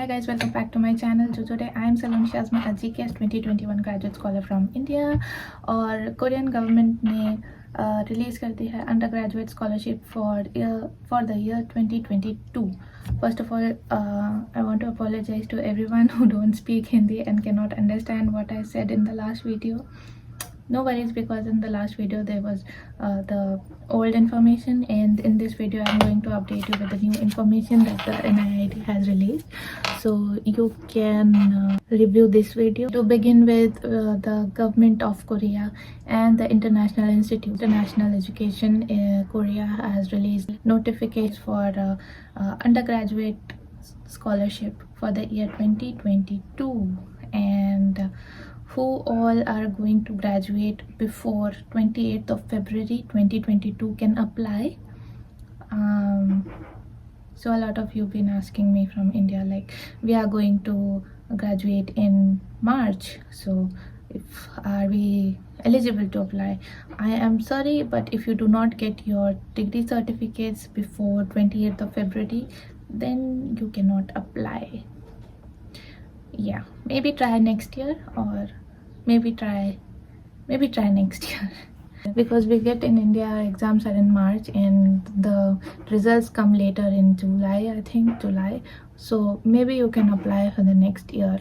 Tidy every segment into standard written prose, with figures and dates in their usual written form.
Hi guys, welcome back to my channel. So today I am Saloni Shazma, a GKS 2021 graduate scholar from India. और Korean government ने release कर दी है under graduate scholarship for the year 2022. First of all, I want to apologize to everyone who don't speak Hindi and cannot understand what I said in the last video. No worries, because in the last video there was the old information, and in this video I'm going to update you with the new information that the NIIT has released, so you can review this video. To begin with, the government of Korea and the International Institute International Education Korea has released notifications for undergraduate scholarship for the year 2022, and who all are going to graduate before 28th of February 2022 can apply. So a lot of you been asking me from India, like, we are going to graduate in March, so if are we eligible to apply? I am sorry, but if you do not get your degree certificates before 28th of February, then you cannot apply. Yeah, maybe try next year, or maybe try next year. Because we get in India, our exams are in March and the results come later in July, I think July, so maybe you can apply for the next year.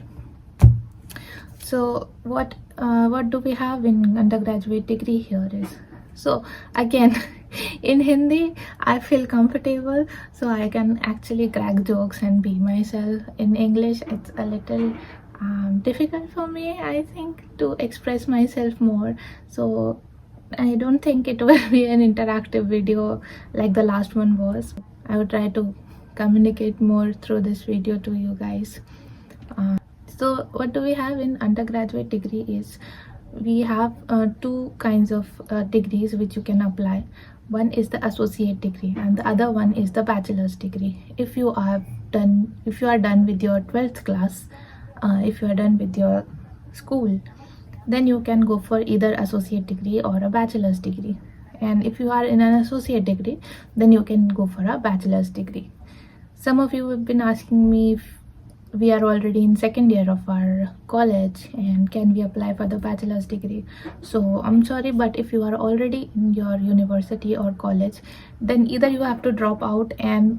So what do we have in undergraduate degree here is, so again in Hindi I feel comfortable, so I can actually crack jokes and be myself. In English it's a little difficult for me, I think, to express myself more, so I don't think it will be an interactive video like the last one was. I would try to communicate more through this video to you guys. So what do we have in undergraduate degree is, we have two kinds of degrees which you can apply. One is the associate degree and the other one is the bachelor's degree. If you are done with your 12th class, if you are done with your school, then you can go for either associate degree or a bachelor's degree. And if you are in an associate degree, then you can go for a bachelor's degree. Some of you have been asking me if we are already in second year of our college and can we apply for the bachelor's degree. So I'm sorry, but if you are already in your university or college, then either you have to drop out and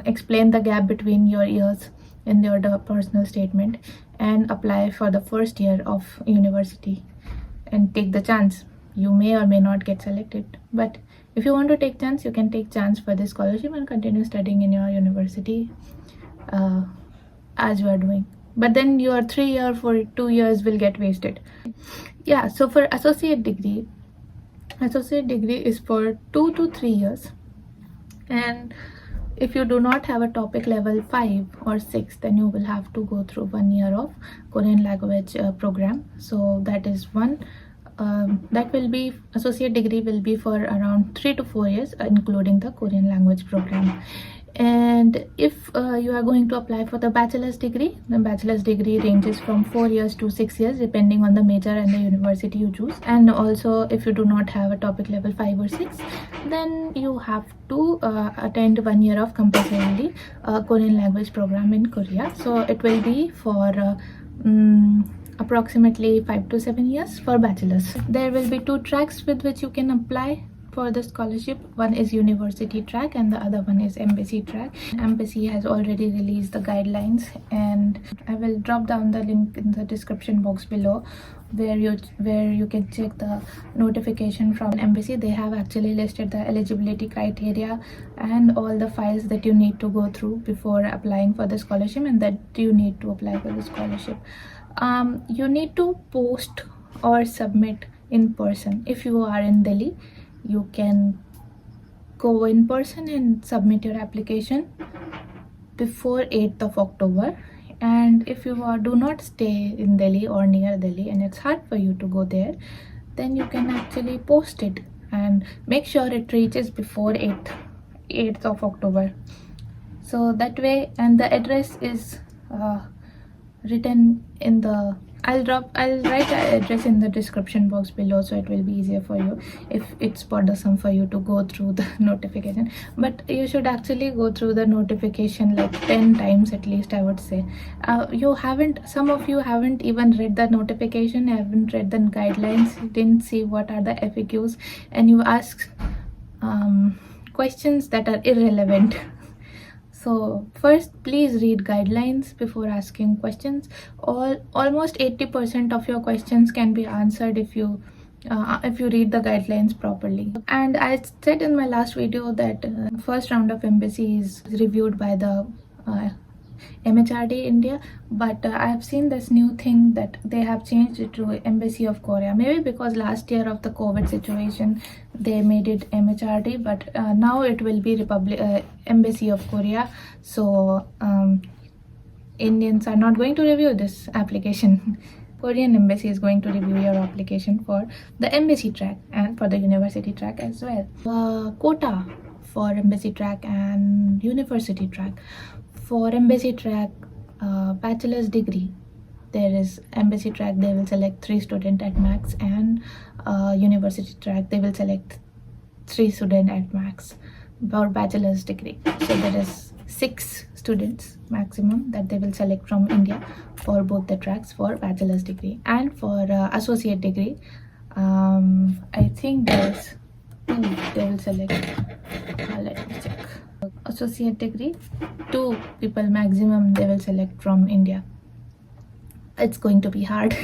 explain the gap between your years in your personal statement and apply for the first year of university and take the chance. You may or may not get selected, but if you want to take chance, you can take chance for this scholarship and continue studying in your university as you are doing. But then your 3 year for 2 years will get wasted. Yeah, so for associate degree is for 2 to 3 years, and if you do not have a topic level 5 or 6, then you will have to go through 1 year of Korean language program. So that is one. That will be, associate degree will be for around 3 to 4 years, including the Korean language program. And if you are going to apply for the bachelor's degree, the bachelor's degree ranges from 4 years to 6 years depending on the major and the university you choose. And also, if you do not have a topic level 5 or 6, then you have to attend 1 year of compulsorily Korean language program in Korea. So it will be for approximately 5 to 7 years for bachelor's. There will be 2 tracks with which you can apply for the scholarship. One is university track and the other one is embassy track. Embassy has already released the guidelines, and I will drop down the link in the description box below where you can check the notification from embassy. They have actually listed the eligibility criteria and all the files that you need to go through before applying for the scholarship and that you need to apply for the scholarship. You need to post or submit in person. If you are in Delhi, you can go in person and submit your application before 8th of October. And if you do not stay in Delhi or near Delhi and it's hard for you to go there, then you can actually post it and make sure it reaches before 8th of October. So that way, and the address is written in the I'll write the address in the description box below, so it will be easier for you if it's bothersome for you to go through the notification. But you should actually go through the notification like 10 times at least, I would say. Some of you haven't even read the notification, haven't read the guidelines, didn't see what are the FAQs, and you ask questions that are irrelevant. So first, please read guidelines before asking questions. Almost 80% of your questions can be answered if you read the guidelines properly. And I said in my last video that first round of embassy is reviewed by the MHRD India, but I have seen this new thing that they have changed it to Embassy of Korea. Maybe because last year of the COVID situation they made it MHRD, but now it will be Embassy of Korea. So Indians are not going to review this application. Korean embassy is going to review your application for the embassy track and for the university track as well. Quota for embassy track and university track. For embassy track, bachelor's degree, there is embassy track, they will select 3 students at max, and university track, they will select 3 students at max for bachelor's degree. So there is 6 students maximum that they will select from India for both the tracks for bachelor's degree. And for associate degree, I think there's 2 they will select. Let me check. Associate degree, 2 people maximum they will select from India. It's going to be hard.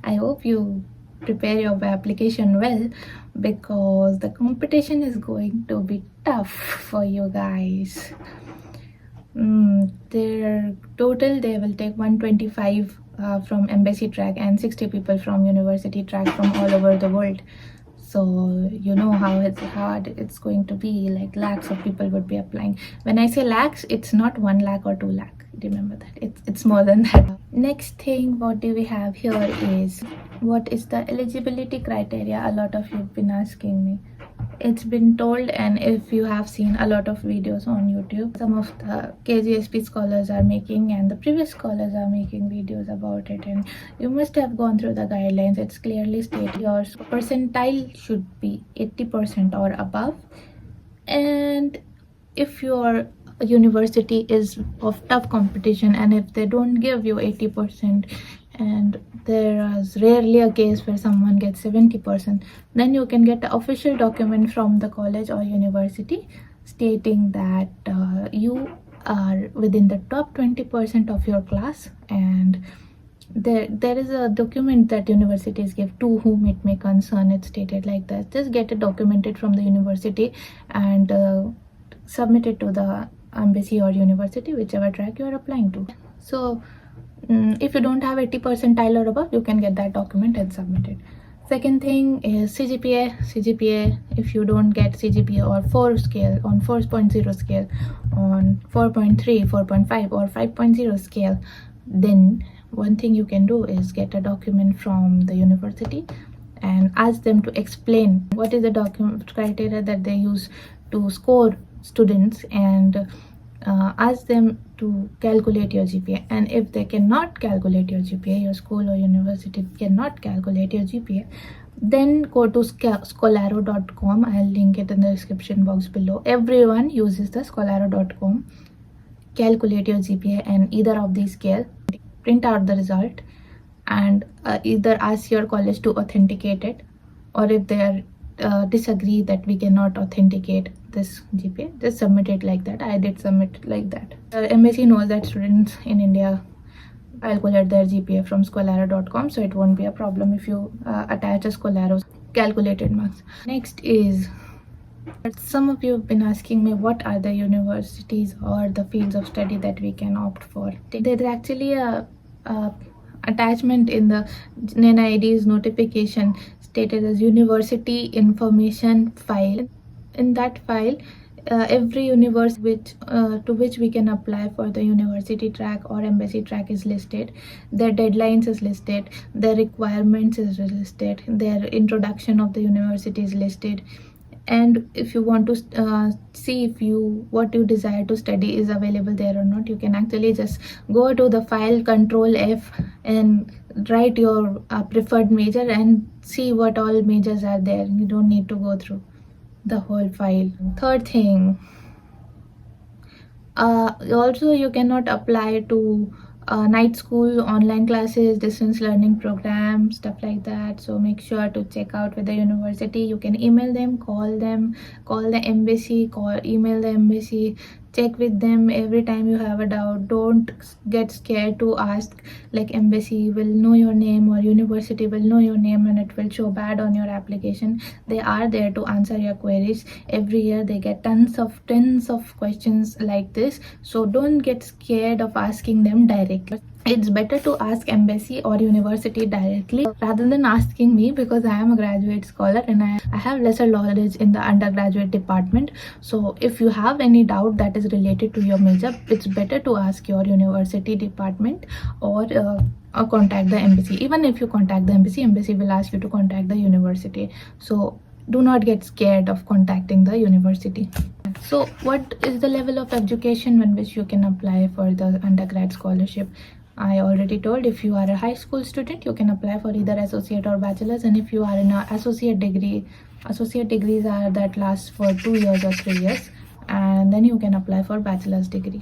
I hope you prepare your application well, because the competition is going to be tough for you guys. Their total, they will take 125 from embassy track and 60 people from university track from all over the world. So you know how hard it's going to be. Like lakhs of people would be applying. When I say lakhs, it's not 1 lakh or 2 lakh. Remember that it's more than that. Next thing, what do we have here is, what is the eligibility criteria? A lot of you have been asking me. It's been told, and if you have seen a lot of videos on YouTube, some of the KGSP scholars are making, and the previous scholars are making videos about it, and you must have gone through the guidelines. It's clearly stated your percentile should be 80% or above, and if your university is of tough competition and if they don't give you 80%, and there is rarely a case where someone gets 70%, then you can get the official document from the college or university stating that you are within the top 20% of your class. And there is a document that universities give to whom it may concern. It's stated like that. Just get it documented from the university and submit it to the embassy or university, whichever track you are applying to. So if you don't have 80 percentile or above, you can get that document and submit it. Second thing is CGPA. If you don't get CGPA or 4 scale, on 4.0 scale, on 4.3, 4.5 or 5.0 scale, then one thing you can do is get a document from the university and ask them to explain what is the document criteria that they use to score students, and ask them to calculate your GPA. And if they cannot calculate your GPA, your school or university cannot calculate your GPA, then go to scholaro.com. I'll link it in the description box below. Everyone uses the scholaro.com. Calculate your GPA and either of these scale, print out the result, and either ask your college to authenticate it, or if they are disagree that we cannot authenticate this GPA, just submit it like that. I did submit like that. Embassy knows that students in India calculate their GPA from scholaro.com, so it won't be a problem if you attach a Scolaro's calculated marks. Next is, some of you have been asking me what are the universities or the fields of study that we can opt for. There's actually a attachment in the NID's notification stated as university information file. In that file, every university to which we can apply for the university track or embassy track is listed. Their deadlines is listed, their requirements is listed, their introduction of the university is listed. And if you want to see if what you desire to study is available there or not, you can actually just go to the file, Control F, and write your preferred major and see what all majors are there. You don't need to go through the whole file. Third thing, also you cannot apply to night school, online classes, distance learning programs, stuff like that. So make sure to check out with the university. You can email them, call the embassy, email the embassy, check with them every time you have a doubt. Don't get scared to ask, like embassy will know your name or university will know your name and it will show bad on your application. They are there to answer your queries. Every year they get tons of questions like this, so don't get scared of asking them directly. It's better to ask embassy or university directly rather than asking me, because I am a graduate scholar and I have lesser knowledge in the undergraduate department. So if you have any doubt that is related to your major, it's better to ask your university department or contact the embassy. Even if you contact the embassy will ask you to contact the university. So do not get scared of contacting the university. So what is the level of education in which you can apply for the undergrad scholarship? I already told, if you are a high school student, you can apply for either associate or bachelor's, and if you are in an associate degrees are that last for 2 years or 3 years, and then you can apply for bachelor's degree.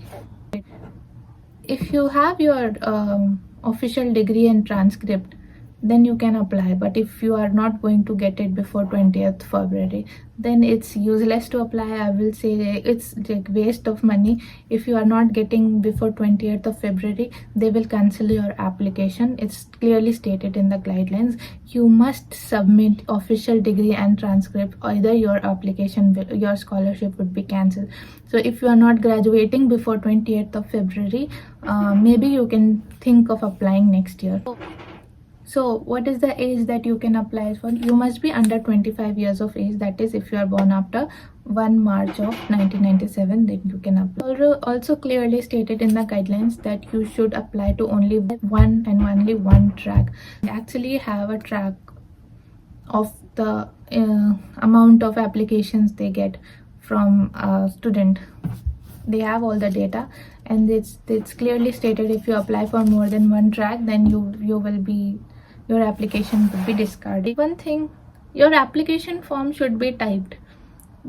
If you have your official degree and transcript, then you can apply. But if you are not going to get it before 20th February, then it's useless to apply. I will say it's like waste of money. If you are not getting before 20th of February, they will cancel your application. It's clearly stated in the guidelines. You must submit official degree and transcript, either your your scholarship would be cancelled. So if you are not graduating before 20th of February, maybe you can think of applying next year. So what is the age that you can apply for? You must be under 25 years of age. That is, if you are born after 1 March of 1997, then you can apply. Also clearly stated in the guidelines that you should apply to only only one track. You actually have a track of the amount of applications they get from a student. They have all the data, and it's clearly stated if you apply for more than one track, then your application would be discarded. One thing, your application form should be typed.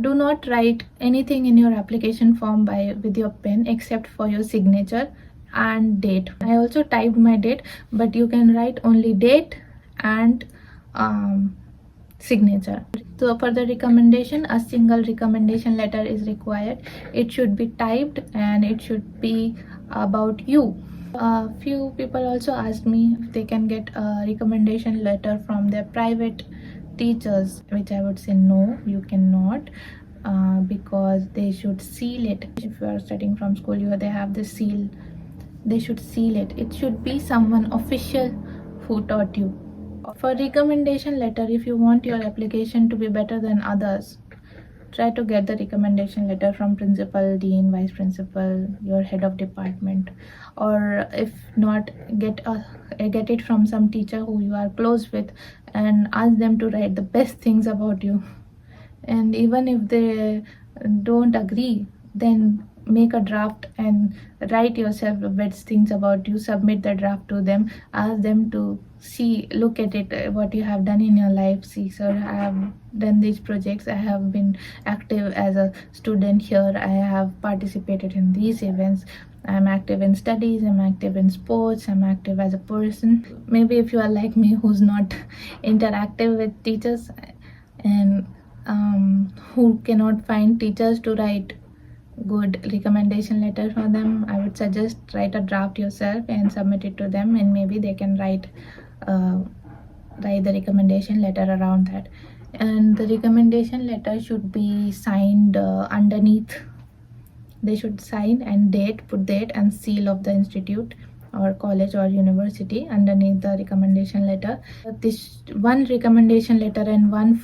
Do not write anything in your application form with your pen except for your signature and date. I also typed my date, but you can write only date and signature. So for the recommendation, a single recommendation letter is required. It should be typed and it should be about you. A few people also asked me if they can get a recommendation letter from their private teachers, which I would say no, you cannot, because they should seal it. If you are studying from school, they have the seal. They should seal it. It should be someone official who taught you. For recommendation letter, if you want your application to be better than others, try to get the recommendation letter from principal, dean, vice principal, your head of department, or if not, get it from some teacher who you are close with and ask them to write the best things about you. And even if they don't agree, then make a draft and write yourself the best things about you. Submit the draft to them, ask them to look at it, what you have done in your life. See, sir, I have done these projects, I have been active as a student here, I have participated in these events, I'm active in studies, I'm active in sports, I'm active as a person. Maybe if you are like me, who's not interactive with teachers and who cannot find teachers to write good recommendation letter for them, I would suggest write a draft yourself and submit it to them, and maybe they can write the recommendation letter around that. And the recommendation letter should be signed underneath. They should sign and put date and seal of the institute or college or university underneath the recommendation letter. This one recommendation letter and one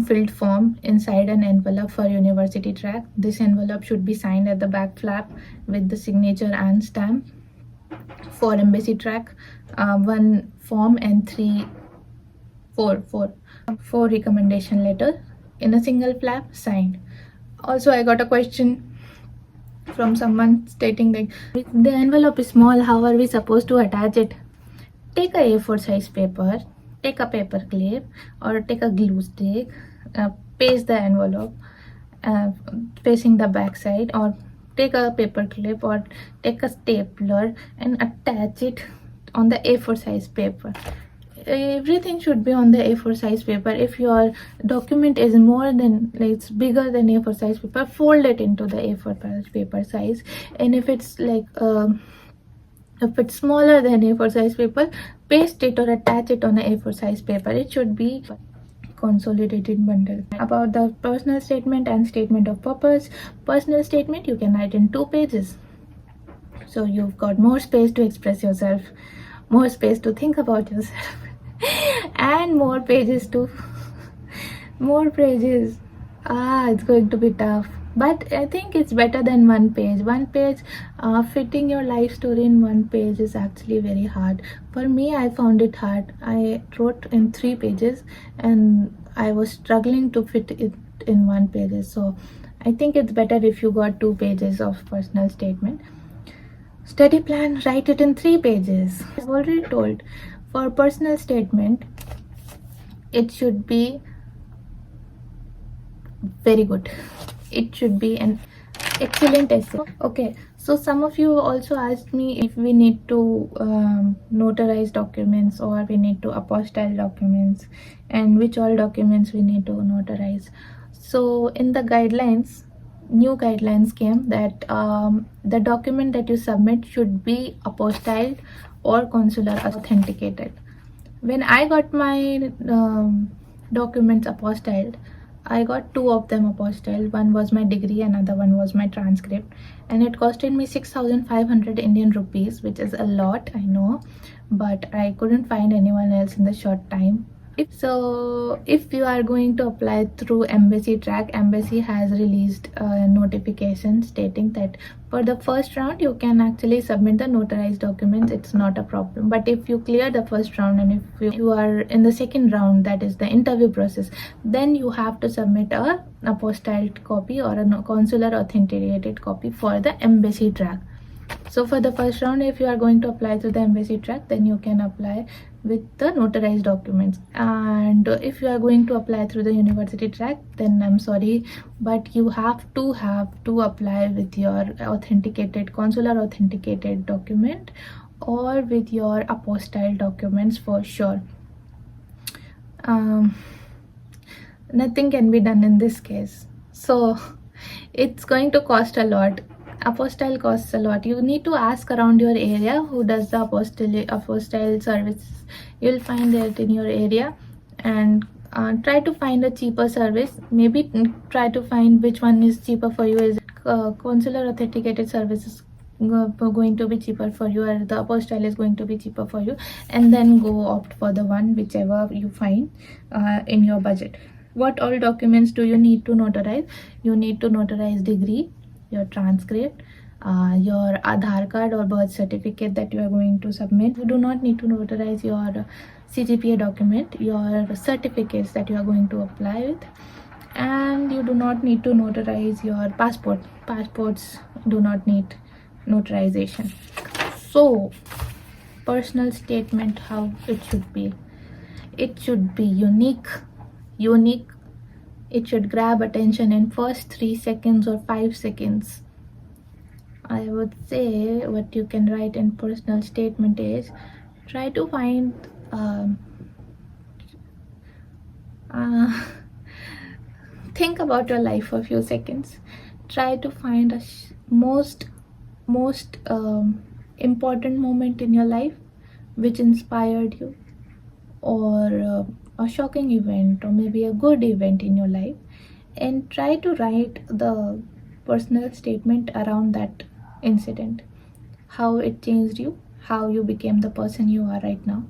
filled form inside an envelope for university track. This envelope should be signed at the back flap with the signature and stamp. For embassy track, one form and four recommendation letter in a single flap signed. Also, I got a question from someone stating like, the envelope is small, how are we supposed to attach it? take a A4 size paper, take a paper clip or take a glue stick, paste the envelope facing the back side, or take a paper clip or take a stapler and attach it on the A4 size paper. Everything should be on the A4 size paper. If your document is more than, like, it's bigger than A4 size paper, fold it into the A4 paper size. And if it's like if it's smaller than A4 size paper, paste it or attach it on a A4 size paper. It should be consolidated bundle. About the personal statement and statement of purpose. Personal statement you can write in 2 pages, so you've got more space to express yourself, more space to think about yourself and more pages to more pages. It's going to be tough, but I think it's better than 1 page. Fitting your life story in 1 page is actually very hard. For me, I found it hard. I wrote in 3 pages and I was struggling to fit it in 1 page. So I think it's better if you got 2 pages of personal statement. Study plan, write it in 3 pages. I've already told, for personal statement, it should be very good. It should be an excellent essay. Okay, so some of you also asked me if we need to notarize documents or we need to apostille documents, and which all documents we need to notarize. So in the guidelines, new guidelines came that the document that you submit should be apostilled or consular authenticated. When I got my documents apostilled, I got 2 of them apostilled. One was my degree, another one was my transcript, and it costed me 6,500 Indian rupees, which is a lot, I know, but I couldn't find anyone else in the short time. If you are going to apply through Embassy Track, Embassy has released a notification stating that for the first round you can actually submit the notarized documents. It's not a problem. But if you clear the first round and if you are in the second round, that is the interview process, then you have to submit a apostilled copy or a consular authenticated copy for the Embassy Track. So for the first round, if you are going to apply to the Embassy Track, then you can apply with the notarized documents. And if you are going to apply through the University Track, then I'm sorry, but you have to apply with your authenticated, consular authenticated document or with your apostille documents for sure. Nothing can be done in this case. So it's going to cost a lot. Apostille costs a lot. You need to ask around your area who does the apostille service. You'll find it in your area, and try to find a cheaper service. Maybe try to find which one is cheaper for you. Is consular authenticated services going to be cheaper for you, or the apostille is going to be cheaper for you, and then go opt for the one whichever you find in your budget. What all documents do you need to notarize? You need to notarize degree, your transcript, your Aadhaar card or birth certificate that you are going to submit. You do not need to notarize your CGPA document, your certificates that you are going to apply with, and you do not need to notarize your passport. Passports do not need notarization. So personal statement, how it should be? It should be unique. It should grab attention in first 3 seconds or 5 seconds. I would say what you can write in personal statement is, try to find think about your life for a few seconds. Try to find a most important moment in your life which inspired you, or a shocking event, or maybe a good event in your life, and try to write the personal statement around that incident, how it changed you, how you became the person you are right now.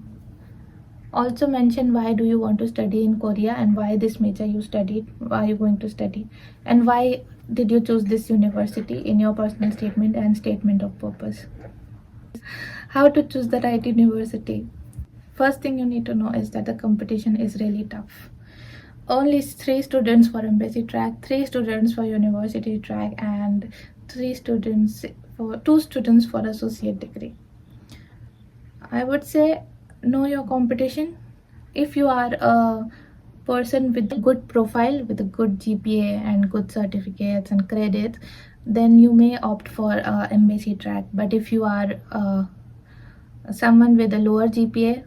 Also mention why do you want to study in Korea, and why this major you studied, why are you going to study, and why did you choose this university in your personal statement and statement of purpose. How to choose the right university? First thing you need to know is that the competition is really tough. Only 3 students for Embassy Track, 3 students for University Track, and 2 students for associate degree. I would say know your competition. If you are a person with a good profile, with a good GPA and good certificates and credits, then you may opt for a embassy track. But if you are someone with a lower GPA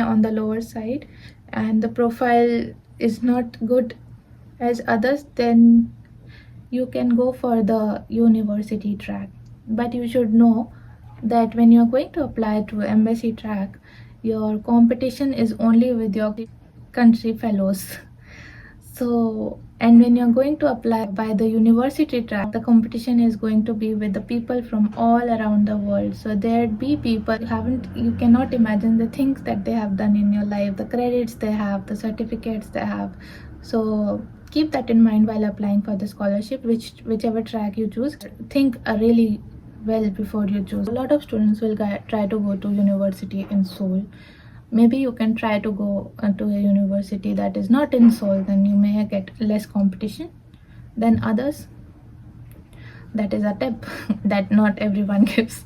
on the lower side, and the profile is not good as others, then you can go for the university track. But you should know that when you're going to apply to embassy track, your competition is only with your country fellows. So, and when you're going to apply by the university track, the competition is going to be with the people from all around the world. So there'd be people you cannot imagine the things that they have done in your life, the credits they have, the certificates they have. So keep that in mind while applying for the scholarship, whichever track you choose. Think really well before you choose. A lot of students will try to go to university in Seoul. Maybe you can try to go to a university that is not in Seoul, then you may get less competition than others. That is a tip that not everyone gives.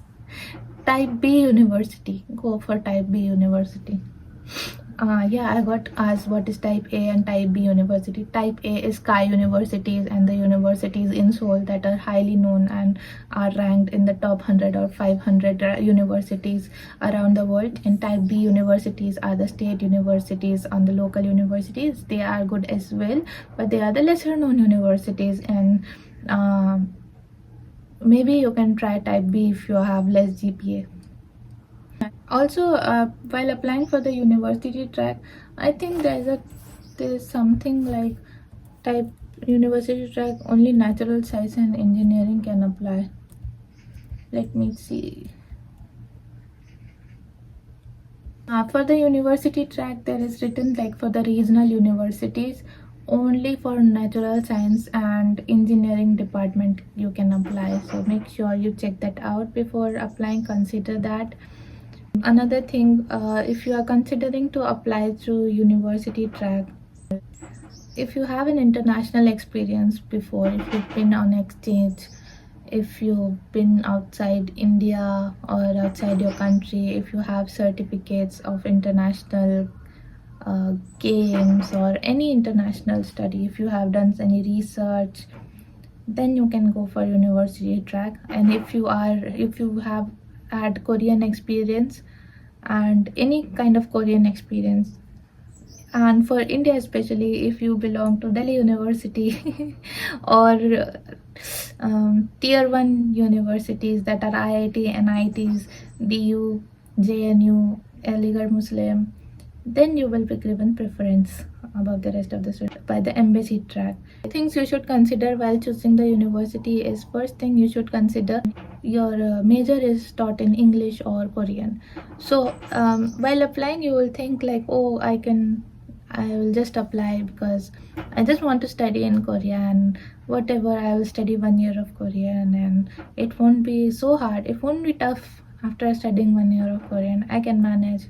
Type B university, go for type B university. Yeah, I got asked what is type A and type B university. Type A is Sky universities and the universities in Seoul that are highly known and are ranked in the top 100 or 500 universities around the world. And type B universities are the state universities and the local universities. They are good as well, but they are the lesser known universities, and maybe you can try type B if you have less GPA. Also, while applying for the university track, I think there's something like type university track only natural science and engineering can apply. Let me see. For the university track, there is written like for the regional universities, only for natural science and engineering department you can apply. So make sure you check that out before applying. Consider that. Another thing, if you are considering to apply through university track, if you have an international experience before, if you've been on exchange, if you've been outside India or outside your country, if you have certificates of international games or any international study, if you have done any research, then you can go for university track. And if you have had Korean experience and any kind of Korean experience, and for India especially, if you belong to Delhi University or tier 1 universities that are IIT, NITs, DU, JNU, Aligarh Muslim, then you will be given preference above the rest of the students by the embassy track. Things you should consider while choosing the university is, first thing you should consider your major is taught in English or Korean. So while applying, you will think like, oh, I will just apply because I just want to study in Korean. Whatever, I will study 1 year of Korean and it won't be so hard. It won't be tough after studying 1 year of Korean. I can manage.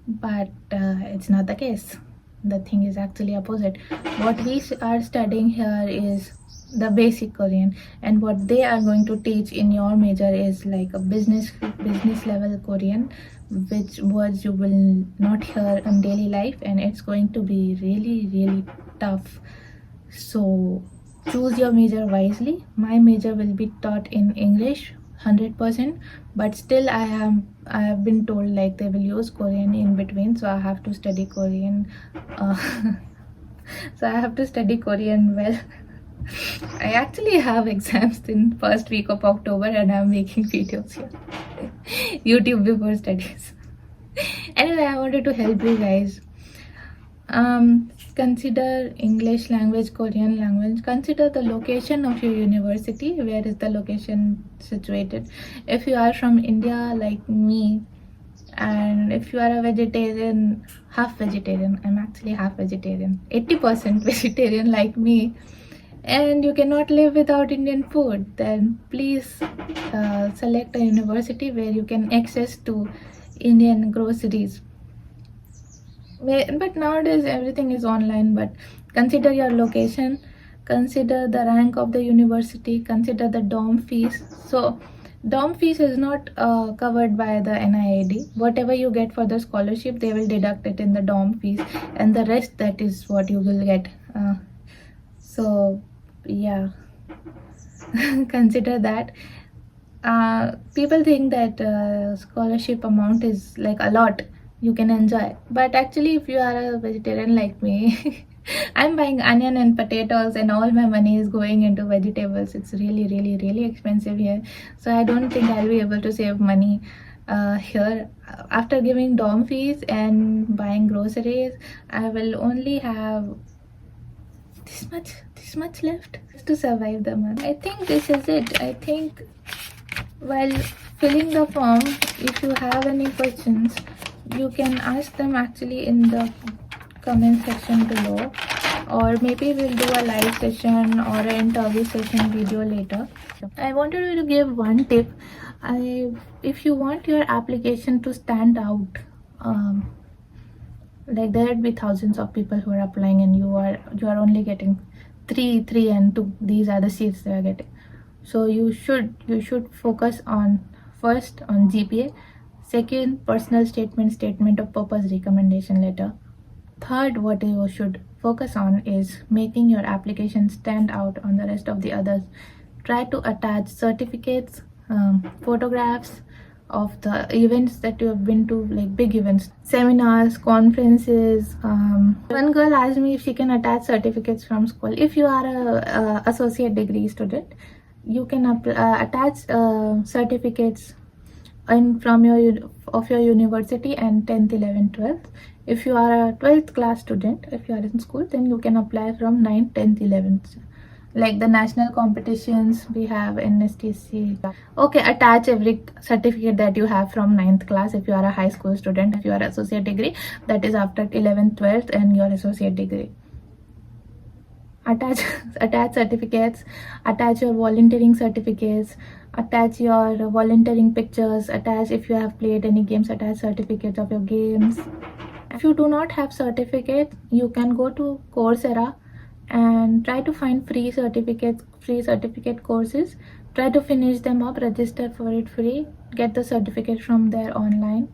But it's not the case. The thing is actually opposite. What we are studying here is the basic Korean, and what they are going to teach in your major is like a business level Korean, which words you will not hear in daily life, and it's going to be really tough. So choose your major wisely. My major will be taught in English 100%, but still I have been told like they will use Korean in between, so I have to study Korean. So I have to study Korean well. I actually have exams in first week of October and I'm making videos here. YouTube before studies. Anyway, I wanted to help you guys. Consider English language, Korean language. Consider the location of your university. Where is the location situated? If you are from India like me, and if you are a vegetarian, half vegetarian, I'm actually half vegetarian, 80% vegetarian like me, and you cannot live without Indian food, then please select a university where you can access to Indian groceries. But nowadays everything is online. But consider your location, consider the rank of the university, consider the dorm fees. So dorm fees is not covered by the NIAD. Whatever you get for the scholarship, they will deduct it in the dorm fees, and the rest, that is what you will get. So yeah, consider that. People think that scholarship amount is like a lot you can enjoy, but actually if you are a vegetarian like me, I'm buying onion and potatoes and all my money is going into vegetables. It's really expensive here, so I don't think I'll be able to save money here. After giving dorm fees and buying groceries, I will only have this much left to survive the month. I think this is it. I think while filling the form, if you have any questions, you can ask them actually in the comment section below, or maybe we'll do a live session or an interview session video later. I wanted to give one tip. If you want your application to stand out, like there would be thousands of people who are applying and you are only getting three and two. These are the seats they are getting. So you should focus on, first, on GPA, second, personal statement of purpose, recommendation letter. Third, what you should focus on is making your application stand out on the rest of the others. Try to attach certificates, photographs of the events that you have been to, like big events, seminars, conferences. One girl asked me if she can attach certificates from school. If you are a associate degree student, you can attach certificates from your university and 10th, 11th, 12th. If you are a 12th class student, if you are in school, then you can apply from 9th, 10th, 11th. Like the national competitions, we have NSTC. Okay, attach every certificate that you have from 9th class if you are a high school student. If you are associate degree, that is after 11th, 12th and your associate degree. Attach certificates, attach your volunteering certificates, attach your volunteering pictures, attach, if you have played any games, attach certificates of your games. If you do not have certificate, you can go to Coursera and try to find free certificate courses. Try to finish them up, register for it free, get the certificate from there online.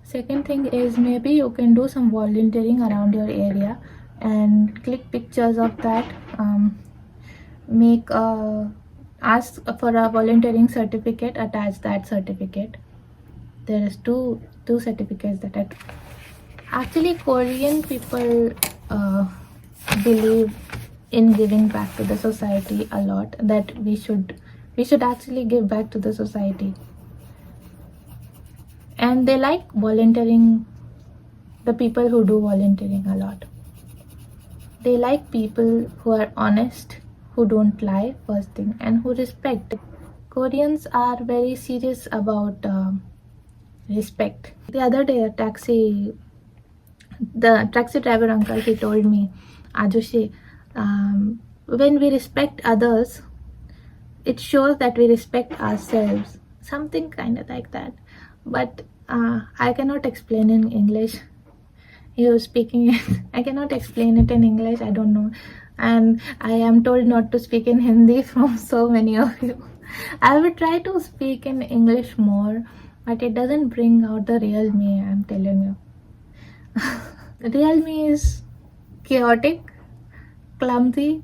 Second thing is, maybe you can do some volunteering around your area and click pictures of that. Ask for a volunteering certificate, attach that certificate. There is two certificates that actually Korean people believe in giving back to the society a lot, that we should actually give back to the society, and they like volunteering, the people who do volunteering a lot. They like people who are honest, who don't lie, first thing, and who respect. Koreans are very serious about respect. The other day, the taxi driver uncle, he told me, Ajushi, when we respect others, it shows that we respect ourselves. Something kind of like that. But I cannot explain in English. You speaking it, I cannot explain it in English, I don't know. And I am told not to speak in Hindi from so many of you. I will try to speak in English more, but it doesn't bring out the real me, I'm telling you. The real me is chaotic, clumsy,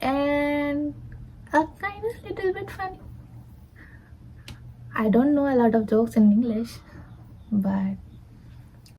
and a kind of little bit funny. I don't know a lot of jokes in English, but